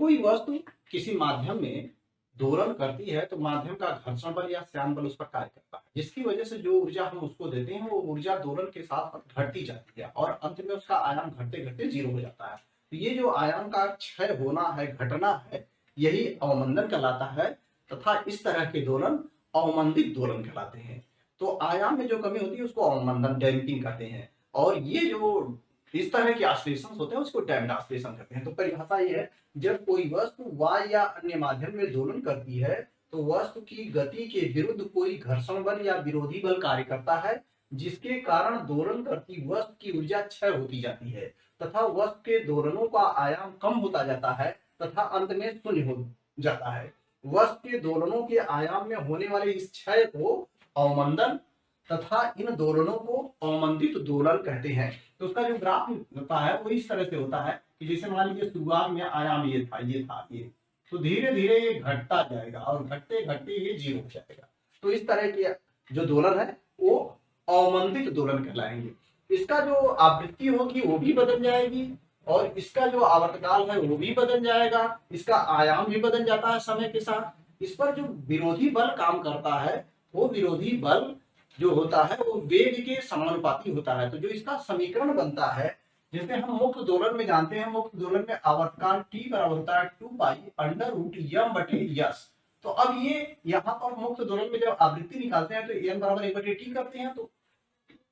कोई वस्तु किसी माध्यम में दोलन करती है तो माध्यम का घर्षण बल या श्यान बल उस पर कार्य करता है, जिसकी वजह से जो ऊर्जा हम उसको देते हैं वो ऊर्जा दोलन के साथ साथ घटती जाती है और अंत में उसका आयाम घटते घटते जीरो हो जाता है। तो ये जो आयाम का क्षय होना है, घटना है, यही अवमंदन कहलाता है तथा इस तरह के दोलन अवमंदित दोलन कहलाते हैं। तो आयाम में जो कमी होती है उसको अवमंदन, डैम्पिंग कहते हैं, और ये जो इस तरह के ऑसिलेशन होते हैं उसको डैम्प्ड ऑसिलेशन कहते हैं। तो परिभाषा ये है, जब कोई वस्तु वायु या अन्य माध्यम में दोलन करती है तो वस्तु की गति के विरुद्ध कोई घर्षण बल या विरोधी बल कार्य करता है, जिसके कारण दोलन करती वस्तु की ऊर्जा क्षय होती जाती है तथा वस्तु के दोलनों का आयाम कम होता जाता है तथा अंत में शून्य हो जाता है। वस्तु के दोलनों के आयाम में होने वाले इस क्षय को अवमंदन तथा इन दोलनों को अवमंदित दोलन कहते हैं। तो उसका जो ग्राफ होता है वो इस तरह से होता है कि जैसे मान लीजिए शुरुआत में आयाम ये था, ये तो धीरे धीरे ये घटता जाएगा और घटते घटते ये जीरो हो जाएगा। तो इस तरह के जो दोलन है वो अवमंदित दोलन कहलाएंगे। इसका जो आवृत्ति होगी वो भी बदल जाएगी और इसका जो आवर्तकाल है वो भी बदल जाएगा, इसका आयाम भी बदल जाता है समय के साथ। इस पर जो विरोधी बल काम करता है वो विरोधी बल जो होता है वो वेग के समानुपाती होता है। तो जो इसका समीकरण बनता है, जैसे हम मुक्त दोलन में जानते हैं, मुक्त दोलन में आवर्तकाल t बराबर होता है 2 पाई अंडर रूट m बटे यस। तो अब ये यहाँ पर मुक्त दोलन में जब आवृत्ति निकालते हैं तो m बराबर 1 बटे t करते हैं तो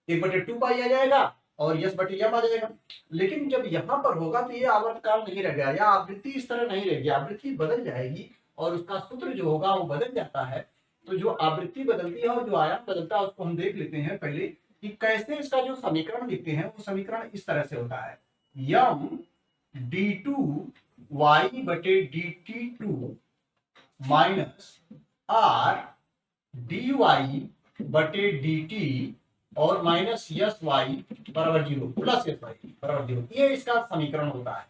1 बटे 2 पाई आ जाएगा और यस बटे m आ जाएगा। लेकिन जब यहाँ पर होगा तो ये आवर्तकाल नहीं रह गया या आवृत्ति इस तरह नहीं रहेगी, आवृत्ति बदल जाएगी और उसका सूत्र जो होगा वो बदल जाता है। तो जो आवृत्ति बदलती है और जो आयाम बदलता है उसको हम देख लेते हैं पहले कि कैसे इसका जो समीकरण लिखते हैं। वो समीकरण इस तरह से होता है, यम d2 y बटे dt2 माइनस आर dy बटे dt और माइनस यस वाई बराबर 0 प्लस यस वाई बराबर 0। ये इसका समीकरण होता है।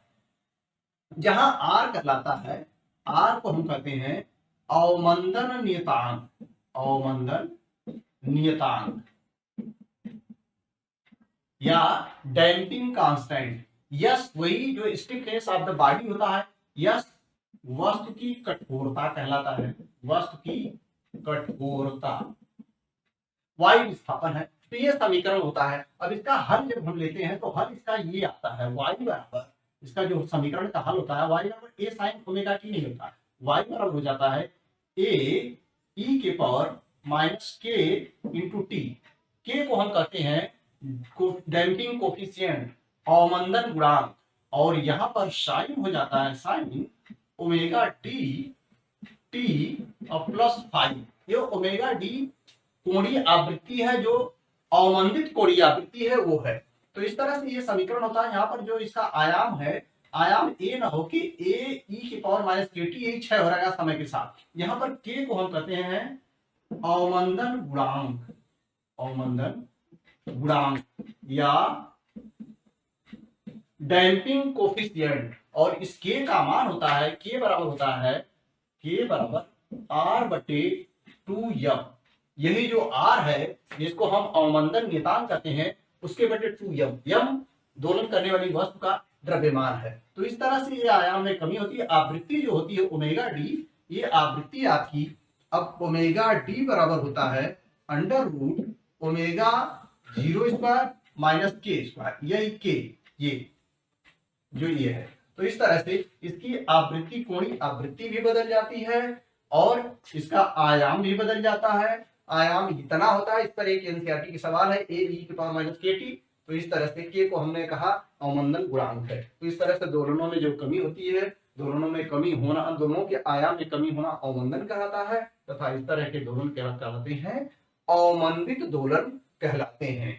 जहां आर कहलाता है, आर को हम कहते हैं अवमंदन नियतांक, अवमंदन नियतांक या डैम्पिंग कांस्टेंट। यस वही जो स्टिफनेस ऑफ द बॉडी होता है, यस वस्तु की कठोरता कहलाता है, वस्तु की कठोरता, वायु विस्थापन है। तो ये समीकरण होता है। अब इसका हल जब हम लेते हैं तो हल इसका ये आता है, वायु बराबर, इसका जो समीकरण का हल होता है वायु बराबर ए साइन ओमेगा टी नहीं होता, वायु बराबर हो जाता है ए ई के पावर माइनस के इंटू टी। के को हम कहते हैं डैम्पिंग कोफिशिएंट, अवमंदन गुणांक, और यहाँ पर साइन हो जाता है साइन ओमेगा डी टी और प्लस 5। ये ओमेगा डी कोणीय आवृत्ति है, जो अवमंदित कोणीय आवृत्ति है वो है। तो इस तरह से ये समीकरण होता है। यहाँ पर जो इसका आयाम है, आयाम ए ना हो कि ए ई की पावर माइनस के टी, यही क्षय हो रहेगा समय के साथ। यहाँ पर के को हम कहते हैं अवमंदन गुणांक, अवमंदन गुणांक या डैम्पिंग कोफिशिएंट, और इस के का मान होता है, के बराबर होता है, के बराबर आर बटे 2m। यही जो आर है जिसको हम अवमंदन नियतांक कहते हैं उसके बटे 2m, m दोलन करने वाली वस्तु का द्रव्यमान है। तो इस तरह से ये आयाम में कमी होती है। आवृत्ति जो होती है ओमेगा डी, ये आवृत्ति आपकी, अब ओमेगा डी बराबर होता है under root omega 0 square minus K square, यही के ये जो ये है। तो इस तरह से इसकी आवृत्ति, कोणीय आवृत्ति भी बदल जाती है और इसका आयाम भी बदल जाता है। आयाम इतना होता है, इस पर एक एनसीईआरटी की सवाल है, ए ई की पावर माइनस के टी। तो इस तरह से के को हमने कहा अवमंदन गुणांक है। तो इस तरह से दोलनों में जो कमी होती है, दोलनों में कमी होना, दोलनों के आयाम में कमी होना अवमंदन कहलाता है तथा इस तरह के दोलन क्या कहलाते हैं, अवमंदित दोलन कहलाते हैं।